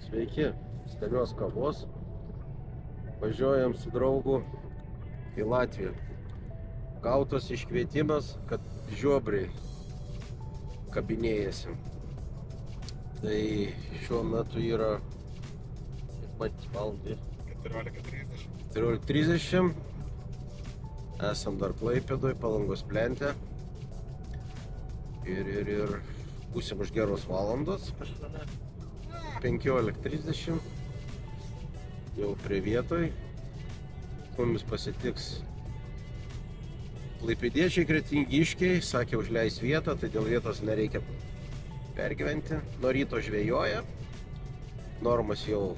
Sveiki, skanios kavos. Važiuojam su draugu į Latviją. Gautas iškvietimas, kad žiobriai kabinėjasi. Tai šiuo metu yra, kaip matyti, valandai 14:30. Esam dar Klaipėdoj, Palangos plente. Ir būsim už geros valandos. 15:30. Jau prie vietoj. Mumis pasitiks klaipėdiečiai, kretingiškiai. Sakė, užleis vietą, tai dėl vietos nereikia pergyventi. Nuo ryto žvejoja. Normas jau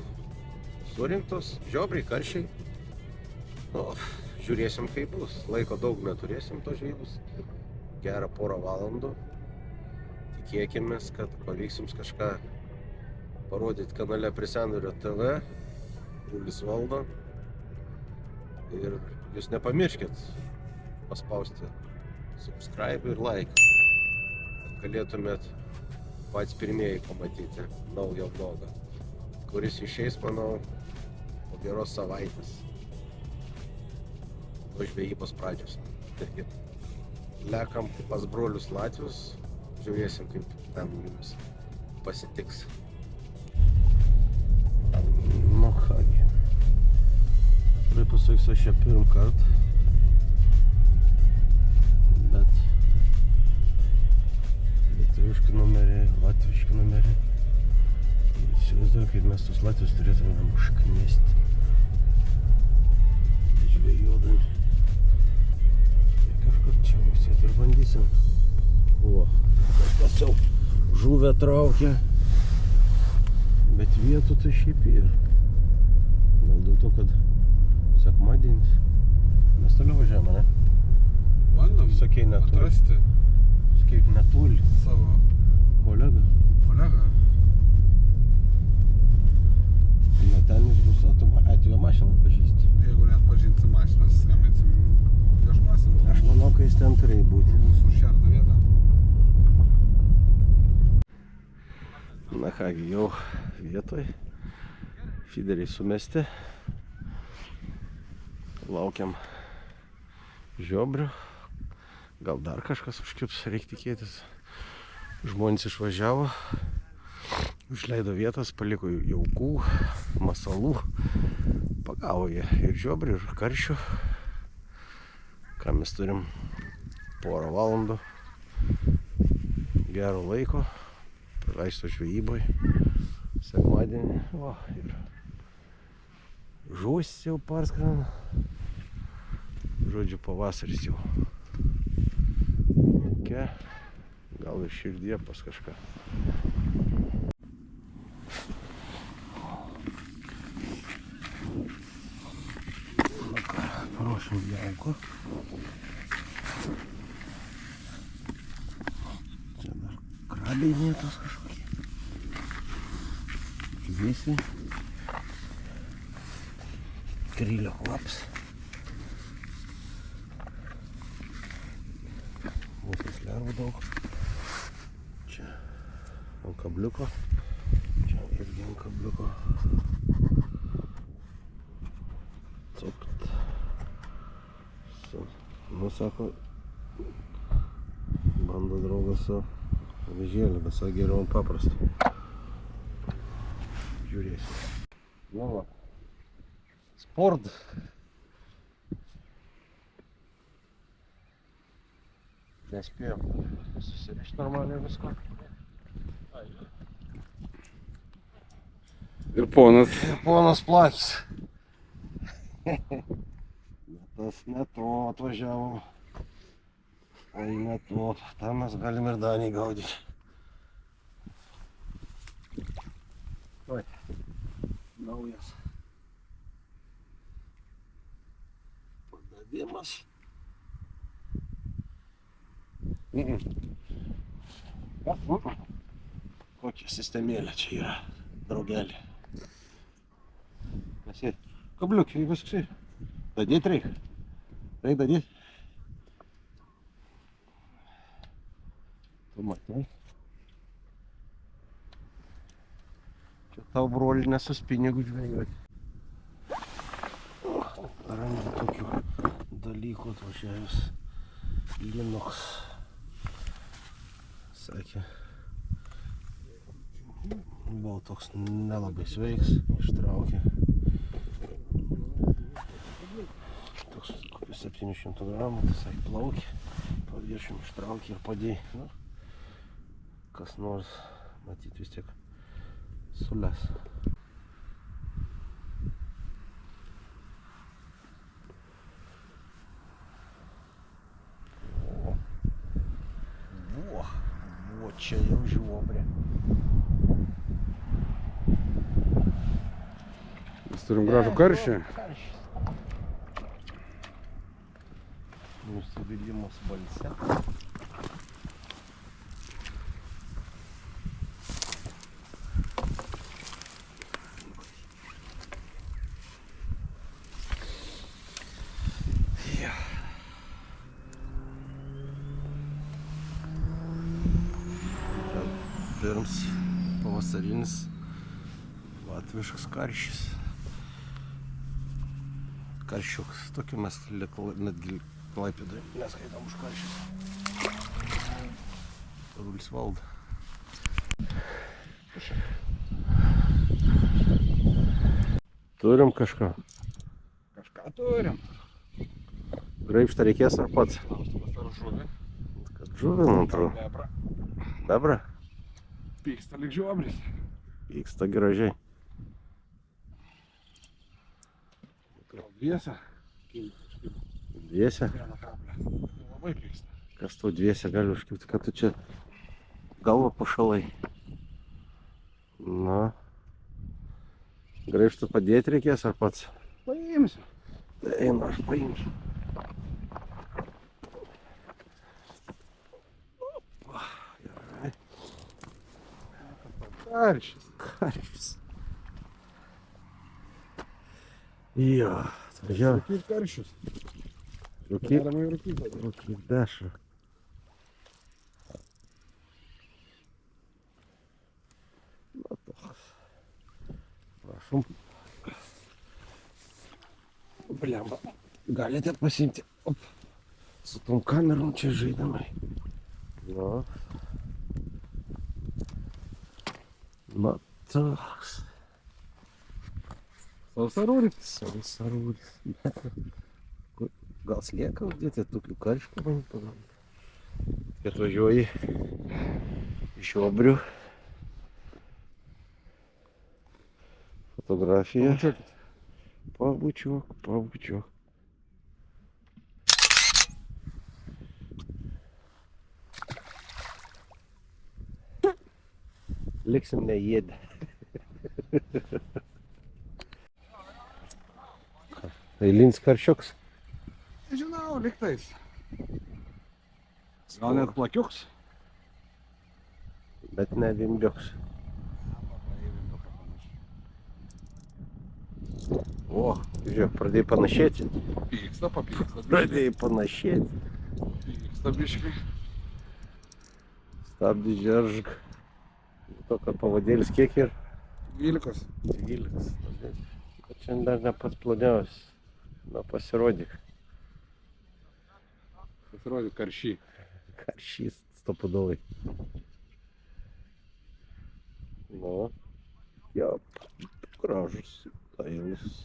surinktos. Žiobriai, karšiai. Žiūrėsim, kaip bus. Laiko daug neturėsim tos žvejybos. Gerą porą valandų. Tikėkimės, kad pavyks jums kažką parodyti kanale Prie Sendurio TV. Julis valdo. Ir jūs nepamirškit paspausti subscribe ir like, kad galėtumėt patys pirmieji pamatyti naują vlogą, kuris išeis, manau, po geros savaitės nuo žvejybos pradžios. Lekam pas brolius latvius, žiūrėsim, kaip ten jums pasitiks. Nu kągi. Pasakysiu, aš čia pirm kart, bet lietuviški numeriai, latviški numeriai. Įsivaizduoju, kaip mes tos latvius turėtumėm užkniesti žvejodami. Tai kažkur čia mūsėt ir bandysim. O, kažkas jau žuvę traukia, bet vietų tai šiaip ir. Gal dėl to, kad sekmadienis. Mes toliau važiavame, ne? Bandom Sakei, netoli. atrasti Sakei, netoli. savo Kolegą. kolegą. Na ten jis bus, tu jo mašiną pažįsti. Jeigu net pažinsim mašinas, skambinsim, ieškosim. Aš manau, kad jis ten turėjo būti. Mūsų užšertą vietą. Na kągi, jau vietoj. Fideriai sumesti. Laukiam žiobrių. Gal dar kažkas užkibs, reikia tikėtis. Žmonės išvažiavo. Užleido vietas, paliko jaukų, masalų. Pagavo jie ir žiobrių, ir karšių. Ką mes turim? Porą valandų gero laiko. Praleisto žvejyboj. Sekmadienį. O, ir žuvis jau parskrenda. Žodžiu, pavasaris jau. Lauke. Gal ir širdie pas kažką. Na ką, paruošim jauko. Čia dar krabiai vietos kažkokie. Žuvysiai. Krylio kvaps. Mūsų lervų daug. Čia ant kabliuko. Čia irgi ant kabliuko. Cupt. Nu, sako, bando draugas su avižėlį, bet sako, geriau ant paprasto. Žiūrėsim. Nu va. Sport. Nespėjom susirišti normaliai visko. Ir ponas Plakis. Tas ne to atvažiavom. Tai ne to. Tam mes galim ir Danį gaudyti. Oi. Naujas. Padavimas. Kokia sistemėlė čia yra, draugelė. Kasi, kabliukai, viskas. Dadėt reikia. Reikia dadėt. Tu matai. Čia tau broli nesus pinigų žvejoti. Randu tokių dalykų atvažiavęs Linux. Sakė, buvo toks nelabai sveiks, ištraukė. Toks kokius 700 gramų, tai plaukė, paviršium ištraukė ir padėjo. Nu, kas nors, matyt, vis tiek sules. O čia jau žiobrė. Mes turim gražų karšį. Nusivylimas balse. Pirms pavasarinis latviškas karšis. Karšiukas. Tokį mes netgi Klaipėdoje neskaitom už karšis. Rulis valdo. Turim kažką. Kažką turim. Graibštą reikės ar pats? Ar žuvį? Kad žuvį, man atrodo. Bebra. Bebra? Pyksta lyg žiobris. Vyksta gražiai. Gal dviese? Dviese? Vieną kablę. Labai pyksta. Kas tau dviese gali užkilti, kad tu čia galvą pašalai? Na. Graibštą padėti reikės ar pats? Paimsiu. Eina, aš paimsiu. Gerai. Karšis. Karšis. Jo, atvažiavo. Rūkyt karšius. Rūkyt? Galima ir rūkyt. Rūkyt dešrą. Na toks. Prašom. Blemba. Galite pasiimti. Op. Su tom kamerom čia žaidamai. Na. Na toks. Sausarūris. Sausarūris. Gal slieka uždėti tokių karškų man pagalba. Atvažiuoji iš Obrių. Fotografija. Pabučiuok, pabučiuok. Liksim neėdę. Eilinis karšiuks. Žinau, liktais. Gal net plakiuks? Bet ne vimbiuks. O, žiūrėk, pradėjai panašėti. Pyksta, papyksta. Pradėjai panašėti. Pyksta biškai. Stabdį žeržk. To, kad pavadėlis kiek ir? 12. 12. Bet šiandien dar ne pats ploniausias. Na, pasirodyk. Pasirodė karšį. Karšys stopudovai. Nu, jo, gražus, dailus.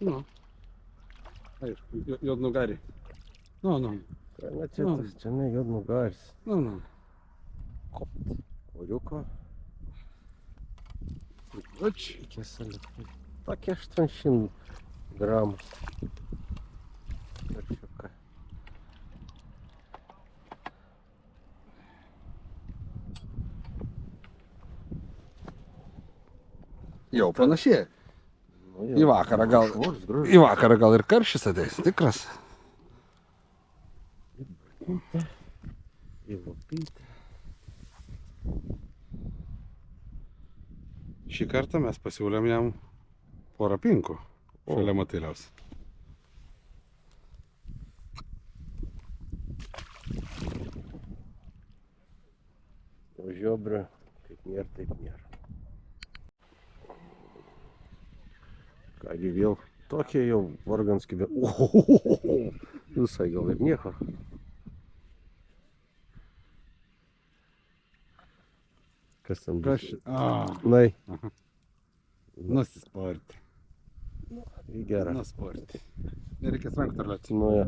Nu. Aišku, juodnugariai. Nu. Čia ne juodnugaris. Nu. Kopt. Oriuko. Ač. Tokie 800 gramų. Karšiuką. Jau panašiai. Nu, Į vakarą gal. Švars, gražus. Į vakarą gal ir karšis ateis, tikras. Į lopytę. Šį kartą mes pasiūlėm jam porą pinkų šalia matiliaus. žiobrio, kaip nėra, taip nėra. Kągi vėl tokie jau varganski vėl. Visai gal ir nieko. Kas ten bus? Nai. Nusisporti. Į gerą. Nusisporti. Nereikės rankų tarlioti. Nu, ja.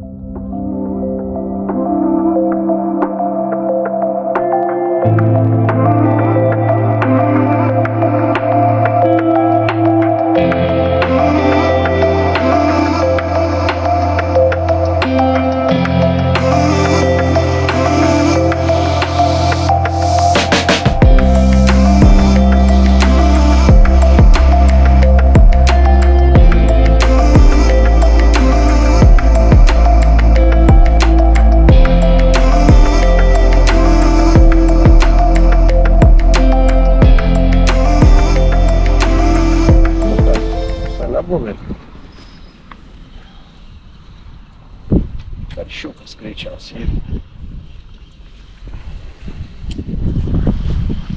Karšiukas greičiausiai.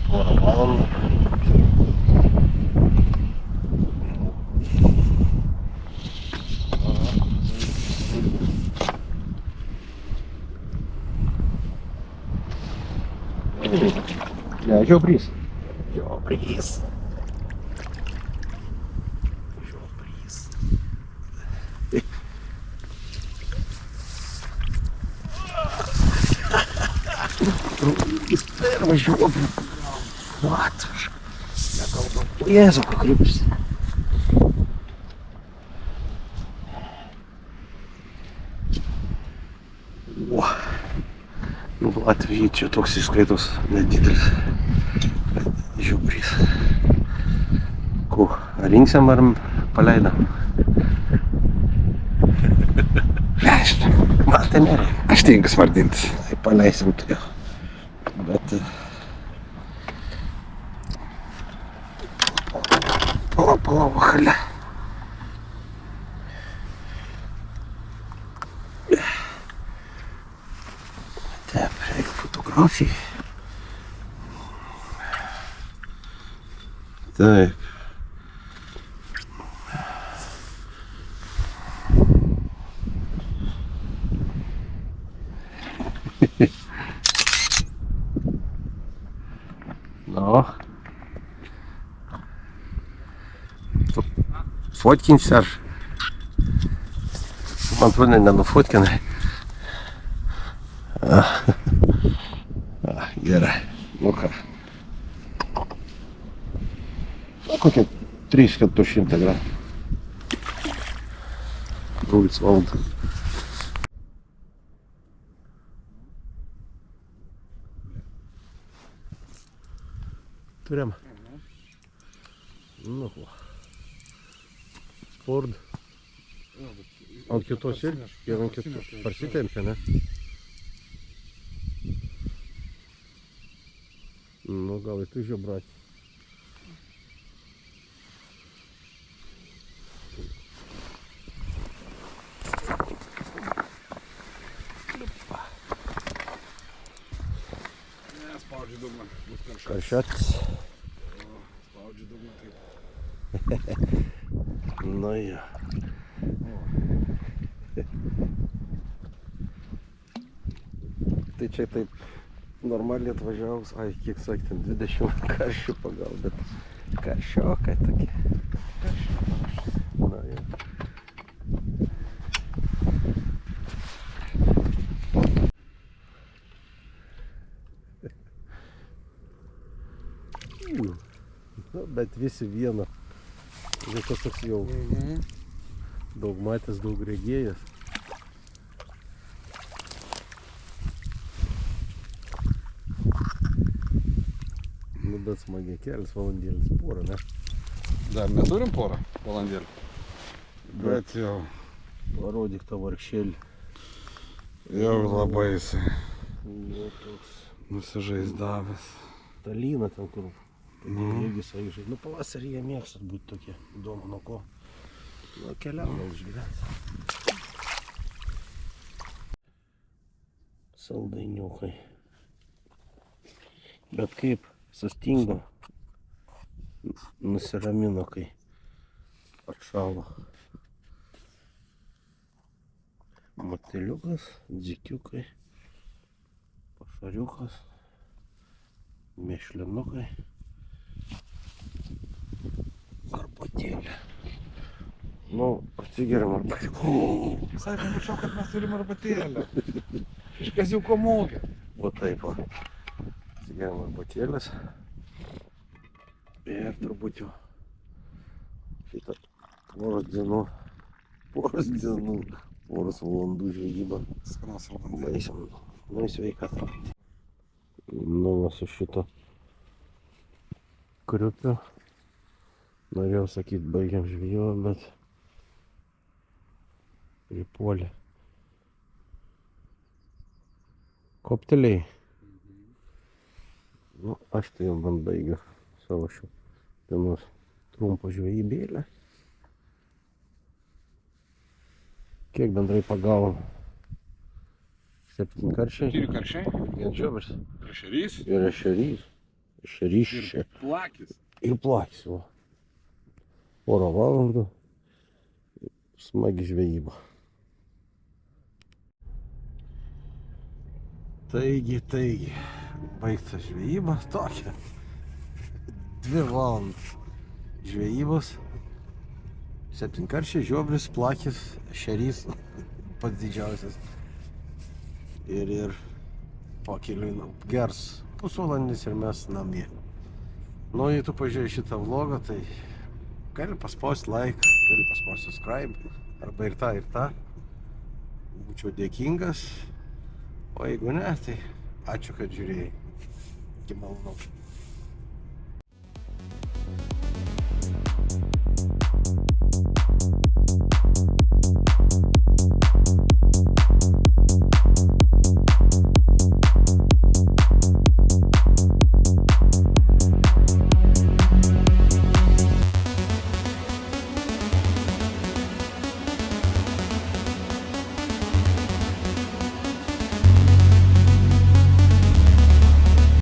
Porą valandų. Ne, žiobrys. Žiobrys. Jis pervažiuoja. Vat. Nekalbam. Jėzau, pakrypsi. Nu, Latvijai čia toks įskaitos nedidelis žiobrys. Ko, rinksim ar paleidam? Nežinau. Man tai nereikia. Aš tinkas vardinti. Tai paleisim tai. Bet... Palauk, halia. Taip, reikia fotografijai. Taip. No. Fotkinsi ar? Man atrodo, nenufotkinai. Gerai. Nu ką. Kokie 300-400 gramų. Rūlis valda. Turim. Nu, sport. Ant kitos ir ant kitos. Parsitempia, ne? Nu, gal ir tu žiobrat. Spaudžiu dugną. Karščiatis. Spaudžiu dugną taip. Nu, ja. Tai čia taip normaliai atvažiavus, ai, kiek sakė, ten 20 karščių pagal, bet karščiokai tokie. Na, ja. Nu, bet visi viena. Viskas toks jau daug matęs, daug regėjęs. Nu, bet smagiai kelias valandėlis porą, ne? Dar neturim porą valandėlį. Bet jau. Parodyk tą vargšėlį. Jau labai jisai Nu, toks nusižaizdavęs. ta lyna ten, kur irgi sąlyžai. Nu, pavasarį jie mėgstat būti tokie. Įdomu, nuo ko. Nu, keliauja išgyventi. Saldainiukai. Bet kaip sustingo. Nusiramino, kai atšalo. Matiliukas, dzikiukai, pašariukas, mėšlinukai, arbatėlė. Nu, atsigeriam arbatėlę. Visai pamiršau, kad mes turim arbatėlę. Iš kaziuko mugė. Va taip va. Atsigeriam arbatėlės. Ir turbūt jau šitą poros valandų žvejybą Skanos valandėlė. baisim. Nu, sveikatą. Nu, va su šito kriupiu. Norėjau sakyt, baigiam žvejybą, bet pripuolė. Kopteliai. Nu, aš tai jau man baigiu savo šių dienos trumpo žvejybėlę. Kiek bendrai pagavom? 7 karšiai. 4 karšiai. Vien žiobris. Ir ešerys. Ir ešerys. Ešerišė. Ir plakis. Ir plakis. Va. Porą valandų. Smagi žvejyba. Taigi. Baigta žvejyba. Tokia. 2 valandas žvejybos. 7 karšiai, žiobris, plakis, ešerys. Pats didžiausias. Ir pakeliui gers pusvalandis ir mes namie. Nu, jei tu pažiūrėjai šitą vlogą, tai gali paspausti like, gali paspausti subscribe, arba ir tą. Būčiau dėkingas. O jeigu ne, tai ačiū, kad žiūrėjai. Iki malonaus.